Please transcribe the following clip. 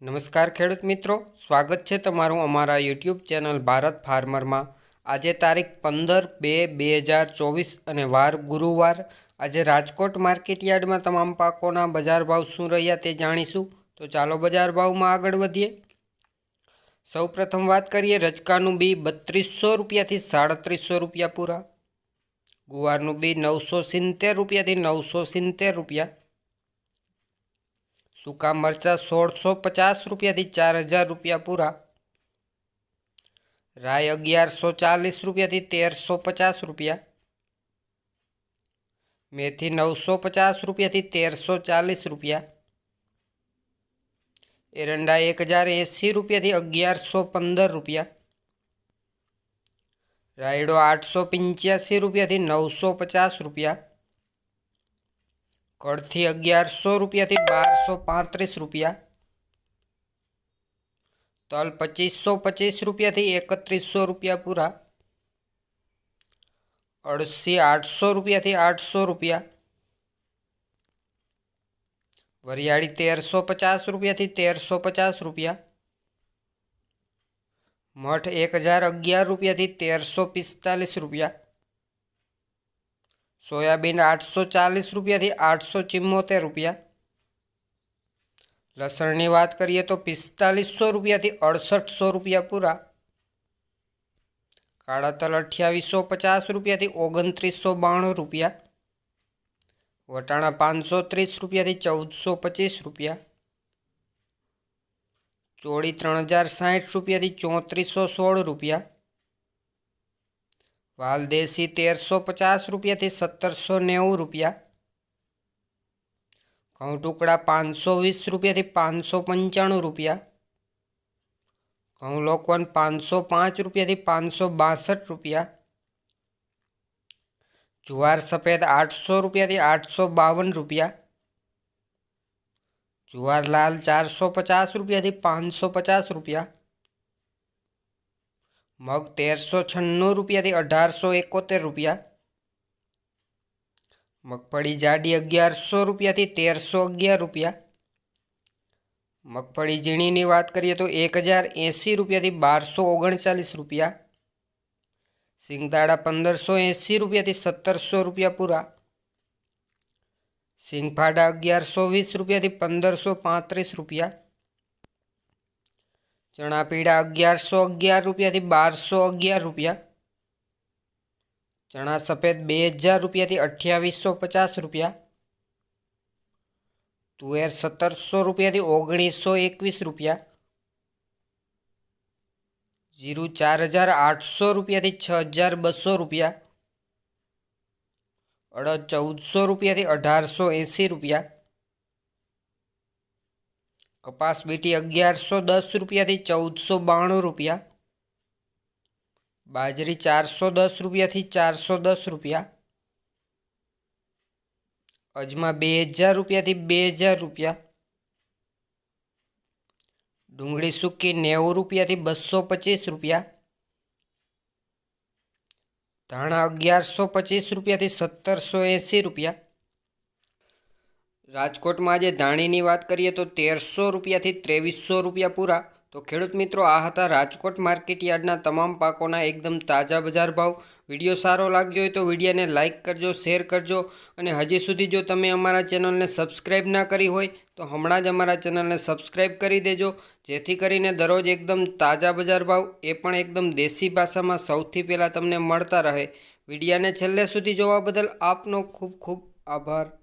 નમસ્કાર ખેડૂત મિત્રો, સ્વાગત છે તમારું અમારા યુટ્યુબ ચેનલ ભારત ફાર્મરમાં। આજે તારીખ 15/2/2024 અને વાર ગુરુવાર। આજે રાજકોટ માર્કેટ યાર્ડમાં તમામ પાકોના બજાર ભાવ શું રહ્યા તે જાણીશું। તો ચાલો બજાર ભાવમાં આગળ વધીએ। સૌપ્રથમ વાત કરીએ રચકાનું બી 3200 રૂપિયાથી 3700 રૂપિયા પૂરા। ગુવારનું બી 970 રૂપિયાથી 970 રૂપિયા। सूका मरचा 1650 रुपया थी 4000 रुपया पूरा। राय 1140 रुपया थी 1350 रुपया। मेथी 950 रुपया थी 1340 रुपया। एरंडा 1080 रुपया थी 1115 रुपया। रायडो 885 रुपया थी 950 रुपया। कड़थी 1100 रुपया थी 1235 रुपया। तल 2525 रुपया थी 3100 रुपया पूरा। अड़सी 800 रुपया थी 800 रुपया। वरियाड़ी 1350 रुपया थी 1350 रुपया। मठ 1011 रुपया थी 1345 रुपया। सोयाबीन 840 रुपया थी 874 रुपया। लसण की बात करिए तो 4500 रुपया थी 6800 रुपया पूरा। काळा तल 2850 रुपया थी 2992 रुपया। वटाणा 530 रुपया थी 1425 रुपया। चोड़ी 3060 रुपया थी 3416 रुपया। वाल देसी 1350 रुपया थी 1790 रुपया। घऊं टुकड़ा 520 रुपया थी 595 रुपया। घऊं लोकवन 505 रुपया थी 562 रुपया। जुवार सफेद 800 रुपया थी 852 रुपया। जुवार लाल 450 रुपया थी 550 रुपया। मग 1396 रुपया थी 1871 रुपया। मगफड़ी जाडी 1100 रुपया थी 1311 रुपया। मगफड़ी झीणी की बात करिए तो 1080 रुपया थी 1239 रुपया। सींगदाड़ा 1580 रुपया थी 1700 रुपया पूरा। सींगफाड़ा 1120 रुपया थी 1535 रुपया। चना पीड़ा 1111 रुपया थी 1211 रुपया। चना सफेद 2000 रुपया थी 2850 रुपया। तुवेर 1700 रुपया थी 1921 रुपया। जीरु 4800 रुपया थी 6200 रुपया। अड़द 1400 रुपया थी 1880 रुपया। कपास बीटी 1110 रुपया थी 1492 रुपया। बाजरी 410 रुपया थी 410 रुपया। अजमा 2000 रुपया थी 2000 रुपया। डूंगળી सूकी 90 रुपया थी 225 रुपया। धाणा 1125 रुपया थी 1780 रुपया। राजकोट में आज धाणी की बात करिए तो 1300 रुपया थी 2300 रुपया पूरा। तो खेडूत मित्रों आ हता राजकोट मार्केट यार्डना तमाम पाकोना एकदम ताजा बजार भाव। विडियो सारो लाग्यो होय तो विडियो ने लाइक करजो, शेर करजो और हजी सुधी जो तमे अमारा चेनल ने सब्सक्राइब ना करी होय तो हमणां ज अमारा चेनल ने सब्सक्राइब करी देजो, जेथी करीने दररोज एकदम ताजा बजार भाव ए पण एकदम देसी भाषामां सौथी पहेला तमने मळता रहे। विडियो ने छेल्ले सुधी जोवा बदल आपनो खूब खूब आभार।